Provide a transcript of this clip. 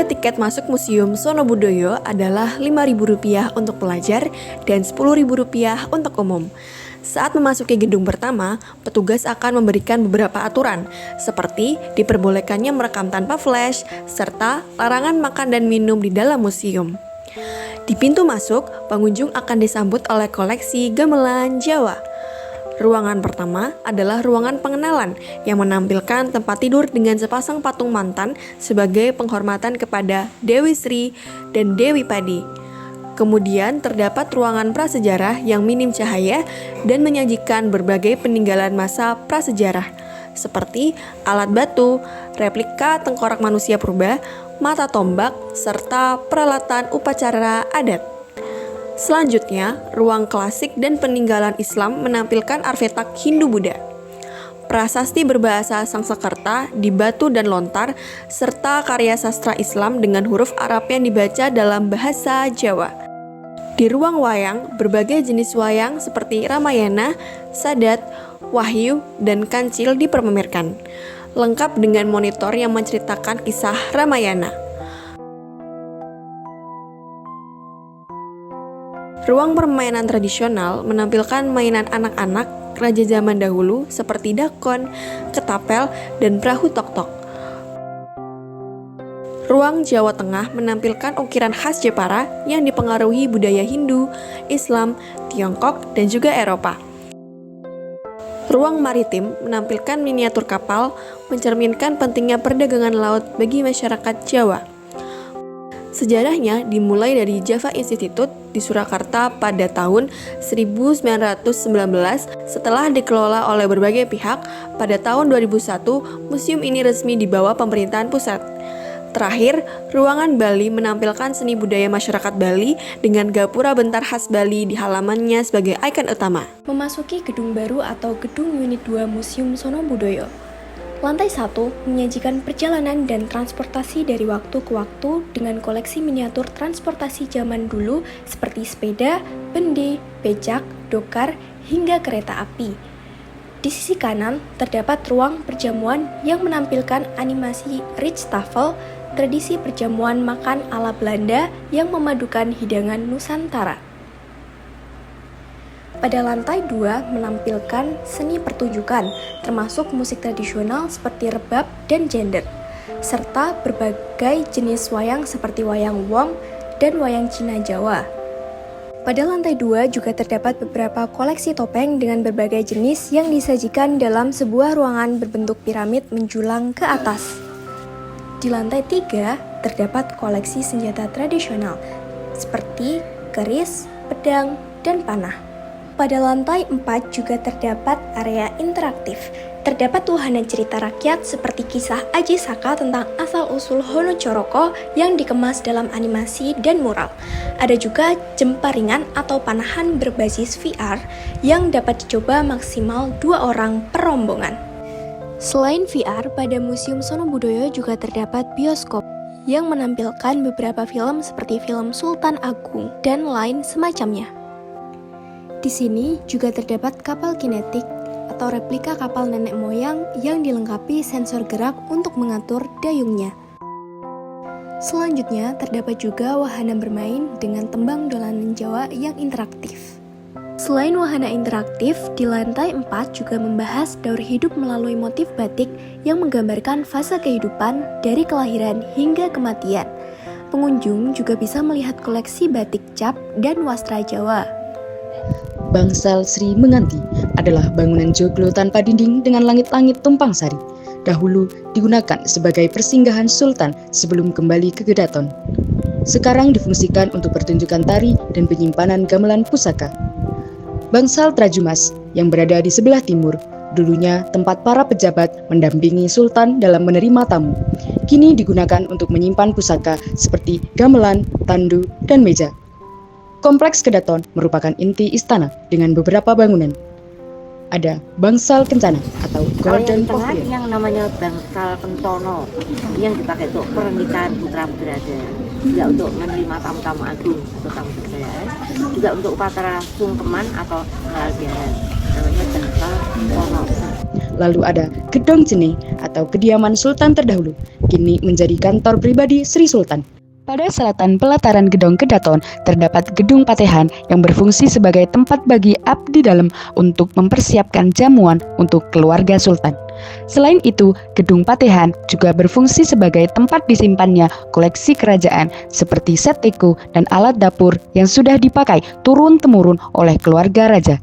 tiket masuk Museum Sonobudoyo adalah Rp5.000 untuk pelajar dan Rp10.000 untuk umum. Saat memasuki gedung pertama, petugas akan memberikan beberapa aturan, seperti diperbolehkannya merekam tanpa flash, serta larangan makan dan minum di dalam museum. Di pintu masuk, pengunjung akan disambut oleh koleksi gamelan Jawa. Ruangan pertama adalah ruangan pengenalan yang menampilkan tempat tidur dengan sepasang patung mantan sebagai penghormatan kepada Dewi Sri dan Dewi Padi. Kemudian terdapat ruangan prasejarah yang minim cahaya dan menyajikan berbagai peninggalan masa prasejarah seperti alat batu, replika tengkorak manusia purba, mata tombak, serta peralatan upacara adat. Selanjutnya, ruang klasik dan peninggalan Islam menampilkan artefak Hindu-Buddha, prasasti berbahasa Sanskerta di batu dan lontar, serta karya sastra Islam dengan huruf Arab yang dibaca dalam bahasa Jawa. Di ruang wayang, berbagai jenis wayang seperti Ramayana, Sadat, Wahyu, dan Kancil diperpamerkan, lengkap dengan monitor yang menceritakan kisah Ramayana. Ruang permainan tradisional menampilkan mainan anak-anak raja zaman dahulu seperti dakon, ketapel, dan perahu tok-tok. Ruang Jawa Tengah menampilkan ukiran khas Jepara yang dipengaruhi budaya Hindu, Islam, Tiongkok, dan juga Eropa. Ruang maritim menampilkan miniatur kapal, mencerminkan pentingnya perdagangan laut bagi masyarakat Jawa. Sejarahnya dimulai dari Java Institute di Surakarta pada tahun 1919 setelah dikelola oleh berbagai pihak. Pada tahun 2001, museum ini resmi di bawah pemerintahan pusat. Terakhir, ruangan Bali menampilkan seni budaya masyarakat Bali dengan gapura bentar khas Bali di halamannya sebagai ikon utama. Memasuki gedung baru atau gedung unit 2 Museum Sonobudoyo. Lantai 1 menyajikan perjalanan dan transportasi dari waktu ke waktu dengan koleksi miniatur transportasi zaman dulu seperti sepeda, bende, becak, dokar, hingga kereta api. Di sisi kanan terdapat ruang perjamuan yang menampilkan animasi Rijtafel, tradisi perjamuan makan ala Belanda yang memadukan hidangan Nusantara. Pada lantai 2 menampilkan seni pertunjukan, termasuk musik tradisional seperti rebab dan gender, serta berbagai jenis wayang seperti wayang wong dan wayang Cina Jawa. Pada lantai 2 juga terdapat beberapa koleksi topeng dengan berbagai jenis yang disajikan dalam sebuah ruangan berbentuk piramid menjulang ke atas. Di lantai 3 terdapat koleksi senjata tradisional seperti keris, pedang, dan panah. Pada lantai 4 juga terdapat area interaktif. Terdapat wahana cerita rakyat seperti kisah Aji Saka tentang asal-usul Honocoroko yang dikemas dalam animasi dan mural. Ada juga jemparingan atau panahan berbasis VR yang dapat dicoba maksimal 2 orang per rombongan. Selain VR, pada Museum Sonobudoyo juga terdapat bioskop yang menampilkan beberapa film seperti film Sultan Agung dan lain semacamnya. Di sini juga terdapat kapal kinetik atau replika kapal nenek moyang yang dilengkapi sensor gerak untuk mengatur dayungnya. Selanjutnya terdapat juga wahana bermain dengan tembang dolanan Jawa yang interaktif. Selain wahana interaktif, di lantai 4 juga membahas daur hidup melalui motif batik yang menggambarkan fase kehidupan dari kelahiran hingga kematian. Pengunjung juga bisa melihat koleksi batik cap dan wastra Jawa. Bangsal Sri Menganti adalah bangunan joglo tanpa dinding dengan langit-langit tumpang sari. Dahulu digunakan sebagai persinggahan sultan sebelum kembali ke Gedaton. Sekarang difungsikan untuk pertunjukan tari dan penyimpanan gamelan pusaka. Bangsal Trajumas yang berada di sebelah timur, dulunya tempat para pejabat mendampingi sultan dalam menerima tamu. Kini digunakan untuk menyimpan pusaka seperti gamelan, tandu, dan meja. Kompleks Kedaton merupakan inti istana dengan beberapa bangunan. Ada Bangsal Kencana atau Golden Pavilion yang namanya Bangsal Kentono yang dipakai untuk pernikahan putra-putranya, juga untuk menerima tamu-tamu agung atau tamu kejayaan, juga untuk upacara sungkeman atau halal bihalal, namanya Bangsal Kentono. Lalu ada Gedong Jene atau kediaman sultan terdahulu kini menjadi kantor pribadi Sri Sultan. Pada selatan pelataran Gedong Kedaton terdapat Gedung Patehan yang berfungsi sebagai tempat bagi abdi dalam untuk mempersiapkan jamuan untuk keluarga Sultan. Selain itu, Gedung Patehan juga berfungsi sebagai tempat disimpannya koleksi kerajaan seperti set teko dan alat dapur yang sudah dipakai turun-temurun oleh keluarga raja.